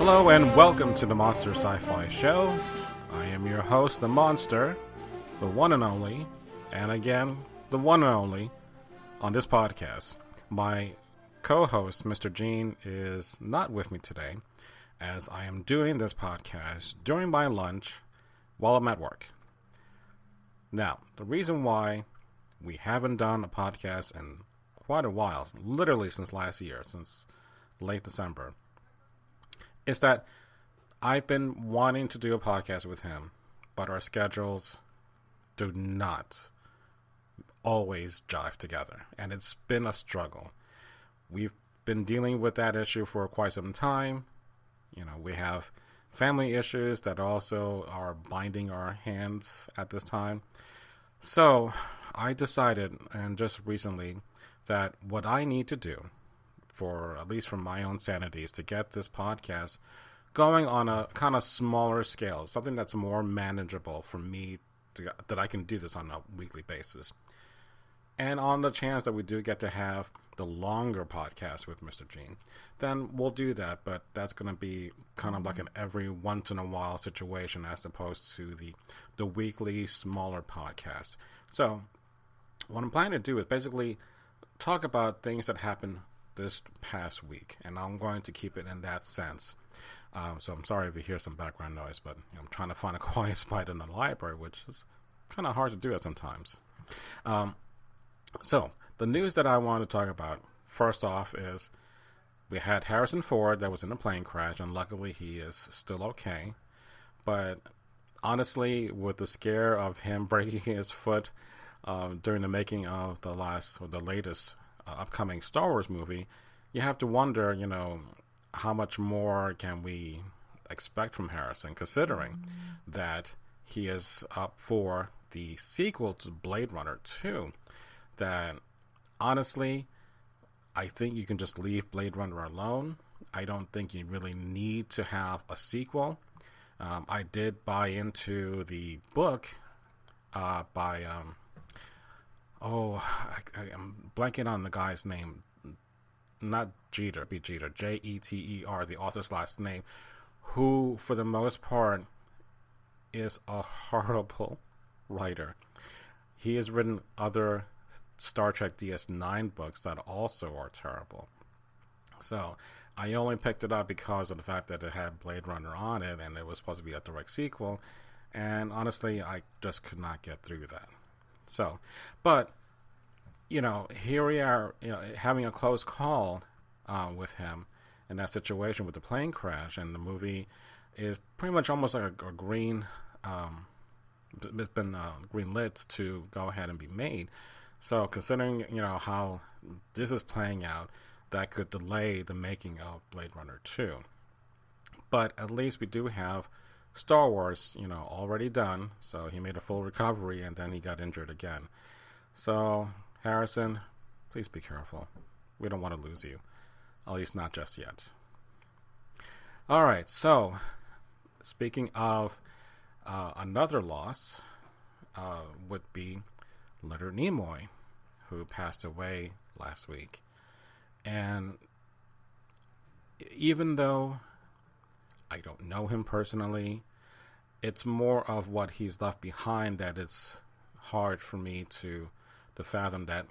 Hello and welcome to the Monster Sci-Fi Show. I am your host, the Monster, the one and only, and again, the one and only on this podcast. My co-host, Mr. Gene, is not with me today, as I am doing this podcast during my lunch while I'm at work. Now, the reason why we haven't done a podcast in quite a while, literally since last year, since late December, is that I've been wanting to do a podcast with him, but our schedules do not always jive together, and it's been a struggle. We've been dealing with that issue for quite some time. You know, we have family issues that also are binding our hands at this time. So I decided, and just recently, that what I need to do, for at least from my own sanity, is to get this podcast going on a kind of smaller scale, something that's more manageable for me, that I can do this on a weekly basis. And on the chance that we do get to have the longer podcast with Mr. Gene, then we'll do that, but that's going to be kind of like an every once in a while situation as opposed to the weekly smaller podcast. So what I'm planning to do is basically talk about things that happened this past week, and I'm going to keep it in that sense. So I'm sorry if you hear some background noise, but I'm trying to find a quiet spot in the library, which is kind of hard to do at sometimes. So the news that I want to talk about, first off, is we had Harrison Ford that was in a plane crash, and luckily he is still okay. But honestly, with the scare of him breaking his foot during the making of the latest upcoming Star Wars movie, you have to wonder, how much more can we expect from Harrison, considering that he is up for the sequel to Blade Runner 2. That, honestly, I think you can just leave Blade Runner alone. I don't think you really need to have a sequel. I did buy into the book by I'm blanking on the guy's name. Not Jeter, B. Jeter, Jeter, the author's last name, who, for the most part, is a horrible writer. He has written other Star Trek DS9 books that also are terrible. So I only picked it up because of the fact that it had Blade Runner on it, and it was supposed to be a direct sequel. And honestly, I just could not get through that. So, but, here we are, having a close call with him in that situation with the plane crash, and the movie is pretty much almost like a green, it's been green lit to go ahead and be made. So considering, how this is playing out, that could delay the making of Blade Runner 2. But at least we do have Star Wars, already done. So he made a full recovery, and then he got injured again. So, Harrison, please be careful. We don't want to lose you. At least not just yet. All right, so speaking of another loss, would be Leonard Nimoy, who passed away last week. And even though I don't know him personally, it's more of what he's left behind that it's hard for me to fathom, that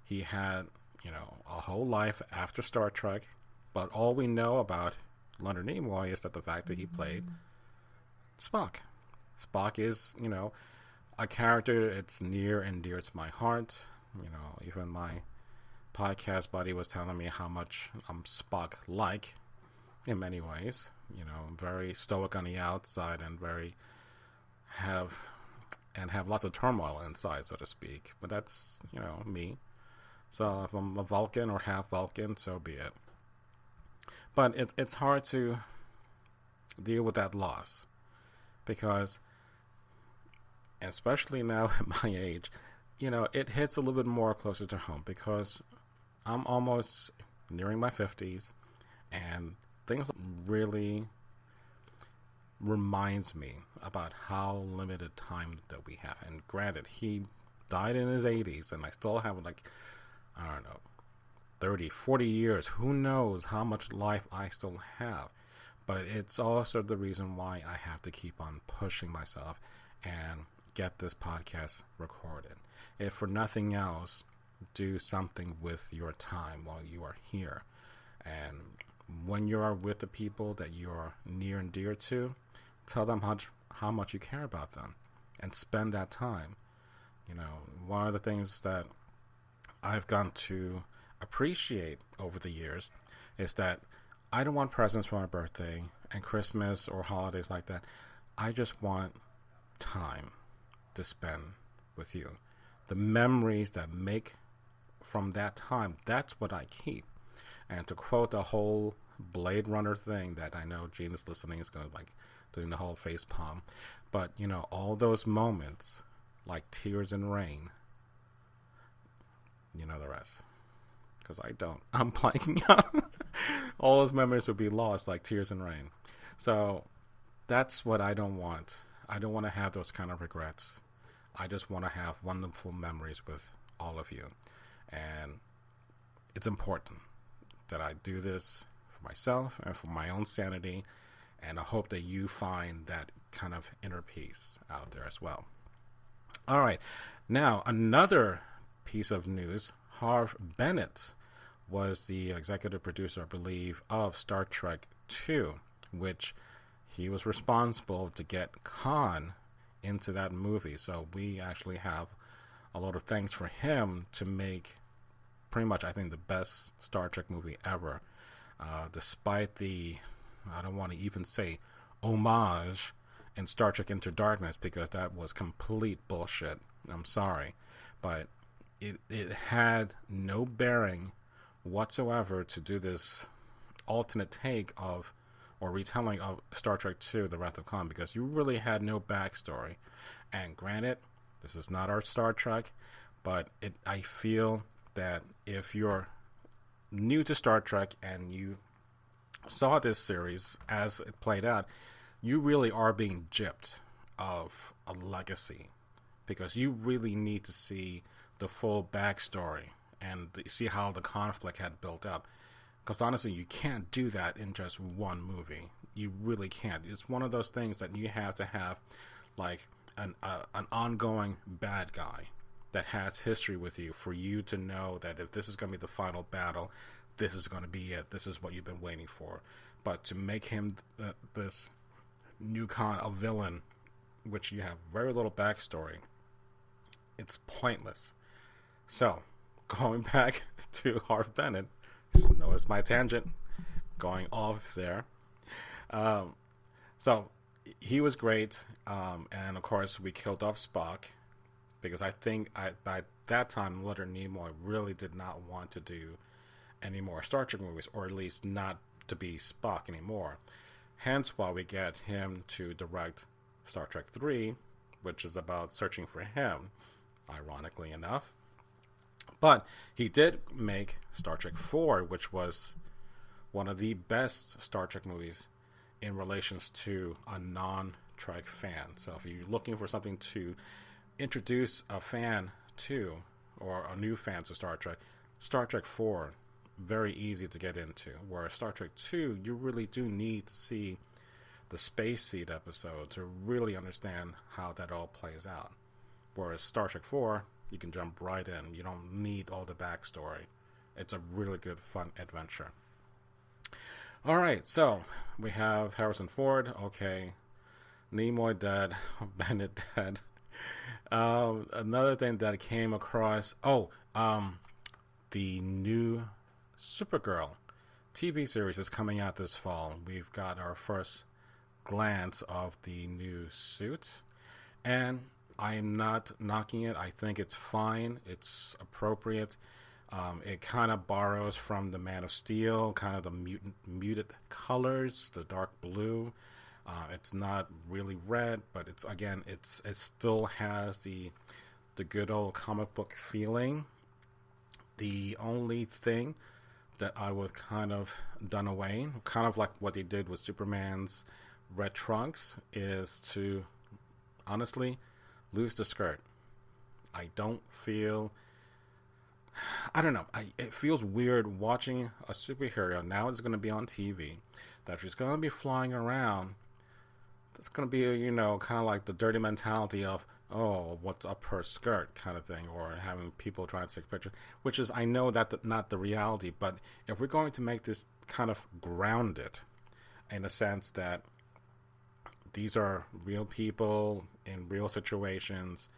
he had, a whole life after Star Trek, but all we know about Leonard Nimoy is that the fact that he played Spock. Spock is, a character it's near and dear to my heart. Even my podcast buddy was telling me how much I'm Spock-like in many ways. Very stoic on the outside and have lots of turmoil inside, so to speak. But that's, me. So if I'm a Vulcan or half Vulcan, so be it. But it's hard to deal with that loss, because especially now at my age, it hits a little bit more closer to home, because I'm almost nearing my 50s, and things really reminds me about how limited time that we have. And granted, he died in his 80s, and I still have 30, 40 years. Who knows how much life I still have. but it's also the reason why I have to keep on pushing myself and get this podcast recorded. If for nothing else, do something with your time while you are here. And when you are with the people that you are near and dear to, tell them how much you care about them and spend that time. You know, one of the things that I've gotten to appreciate over the years is that I don't want presents for my birthday and Christmas or holidays like that. I just want time to spend with you. The memories that make from that time, that's what I keep. And to quote the whole Blade Runner thing that I know Gene is listening, is going to like doing the whole face palm. But, you know, all those moments, like tears and rain, you know the rest. Because I don't. I'm blanking out. All those memories would be lost like tears and rain. So that's what I don't want. I don't want to have those kind of regrets. I just want to have wonderful memories with all of you. And it's important that I do this for myself and for my own sanity. And I hope that you find that kind of inner peace out there as well. All right. Now, another piece of news. Harve Bennett was the executive producer, I believe, of Star Trek II, which he was responsible to get Khan into that movie. So we actually have a lot of thanks for him to make pretty much, I think, the best Star Trek movie ever. Despite the, I don't want to even say homage in Star Trek Into Darkness, because that was complete bullshit. I'm sorry. But it had no bearing whatsoever to do this alternate take of, or retelling of Star Trek II, The Wrath of Khan, because you really had no backstory. And granted, this is not our Star Trek, but I feel that if you're new to Star Trek and you saw this series as it played out, you really are being gypped of a legacy, because you really need to see the full backstory and see how the conflict had built up. Because honestly, you can't do that in just one movie. You really can't. It's one of those things that you have to have like an ongoing bad guy that has history with you, for you to know that if this is going to be the final battle, this is going to be it. This is what you've been waiting for. But to make him this new Khan, a villain, which you have very little backstory, it's pointless. So, going back to Harve Bennett, notice my tangent going off there. So he was great, and of course we killed off Spock, because I think by that time Leonard Nimoy really did not want to do any more Star Trek movies, or at least not to be Spock anymore. Hence why we get him to direct Star Trek 3, which is about searching for him, ironically enough. But he did make Star Trek 4, which was one of the best Star Trek movies in relations to a non-Trek fan. So if you're looking for something to introduce a fan to, or a new fan to Star Trek 4, very easy to get into. Whereas Star Trek 2, you really do need to see the Space Seed episode to really understand how that all plays out. Whereas Star Trek 4, you can jump right in. You don't need all the backstory. It's a really good, fun adventure. All right, so we have Harrison Ford. Okay, Nimoy dead. Bennett dead. Another thing that I came across. The new Supergirl TV series is coming out this fall. We've got our first glance of the new suit, and I am not knocking it. I think it's fine. It's appropriate. It kind of borrows from the Man of Steel, kind of the muted colors, the dark blue. It's not really red, but it still has the good old comic book feeling. The only thing that I would kind of done away, kind of like what they did with Superman's red trunks, is to honestly lose the skirt. I don't feel I don't know. It feels weird watching a superhero. Now it's going to be on TV. That she's going to be flying around. That's going to be, kind of like the dirty mentality of, oh, what's up her skirt kind of thing, or having people try to take pictures, which is, I know that not the reality, but if we're going to make this kind of grounded in the sense that these are real people in real situations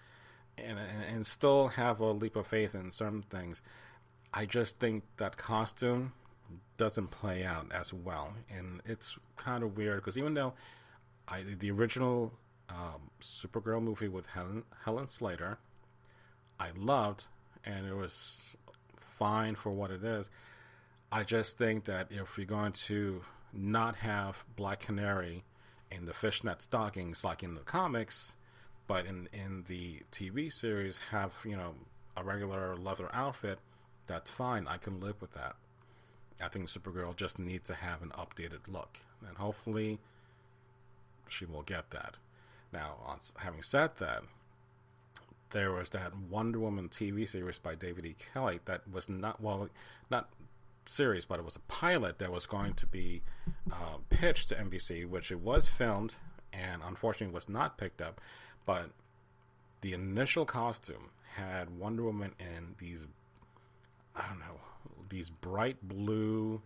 and still have a leap of faith in certain things, I just think that costume doesn't play out as well. And it's kind of weird because even though the original Supergirl movie with Helen Slater, I loved, and it was fine for what it is. I just think that if you're going to not have Black Canary in the fishnet stockings like in the comics, but in the TV series have, a regular leather outfit, that's fine. I can live with that. I think Supergirl just needs to have an updated look, and hopefully she will get that. Now, having said that, there was that Wonder Woman TV series by David E. Kelley that was not series, but it was a pilot that was going to be pitched to NBC, which it was filmed and unfortunately was not picked up. But the initial costume had Wonder Woman in these, these bright blue,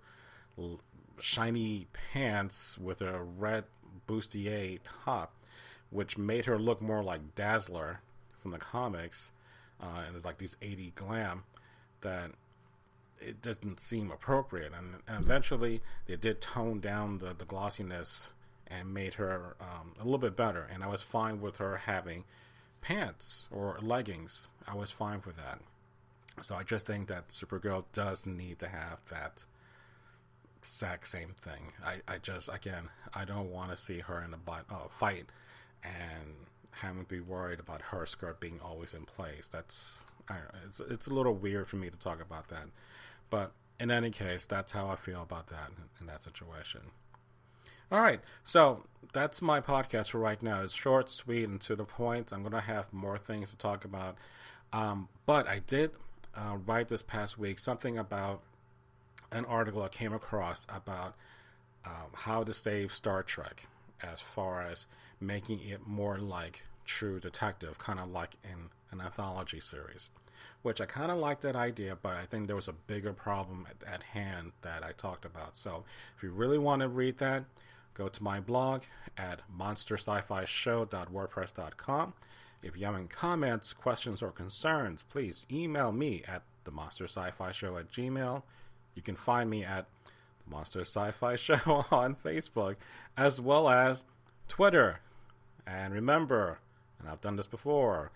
shiny pants with a red bustier top, which made her look more like Dazzler from the comics, and like these 80s glam, that it doesn't seem appropriate. And eventually they did tone down the glossiness and made her a little bit better. And I was fine with her having pants or leggings. I was fine with that. So I just think that Supergirl does need to have that exact same thing. I don't want to see her in a fight and having to be worried about her skirt being always in place. It's a little weird for me to talk about that. But in any case, that's how I feel about that in that situation. All right, so that's my podcast for right now. It's short, sweet, and to the point. I'm going to have more things to talk about. But I did write this past week something about an article I came across about how to save Star Trek as far as making it more like True Detective, kind of like in an anthology series, which I kind of like that idea, but I think there was a bigger problem at hand that I talked about. So if you really want to read that, go to my blog at monsterscifishow.wordpress.com. If you have any comments, questions, or concerns, please email me at themonsterscifishow@gmail.com. You can find me at the Monster Sci-Fi Show on Facebook, as well as Twitter. And remember, and I've done this before,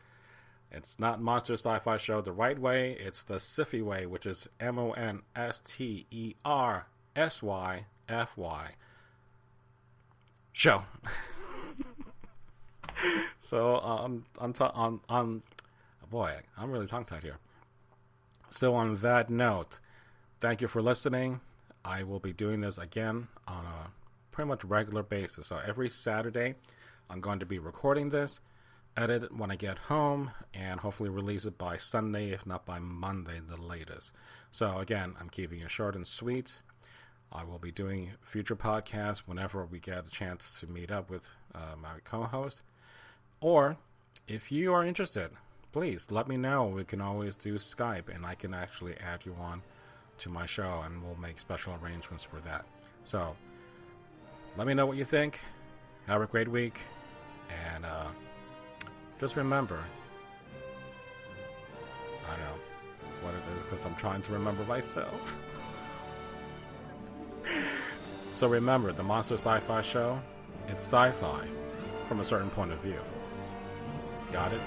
it's not Monster Sci-Fi Show the right way, it's the Scifi way, which is MONSTERSYFY show. So boy, I'm really tongue-tied here. So on that note, thank you for listening. I will be doing this again on a pretty much regular basis. So every Saturday, I'm going to be recording this, edit it when I get home, and hopefully release it by Sunday, if not by Monday, the latest. So again, I'm keeping it short and sweet. I will be doing future podcasts whenever we get a chance to meet up with my co-host. Or if you are interested, please let me know. We can always do Skype, and I can actually add you on to my show, and we'll make special arrangements for that. So let me know what you think. Have a great week, and just remember, I don't know what it is because I'm trying to remember myself. So remember, the Monster Sci-Fi Show, it's sci-fi from a certain point of view. Got it?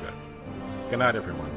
Good. Good night, everyone.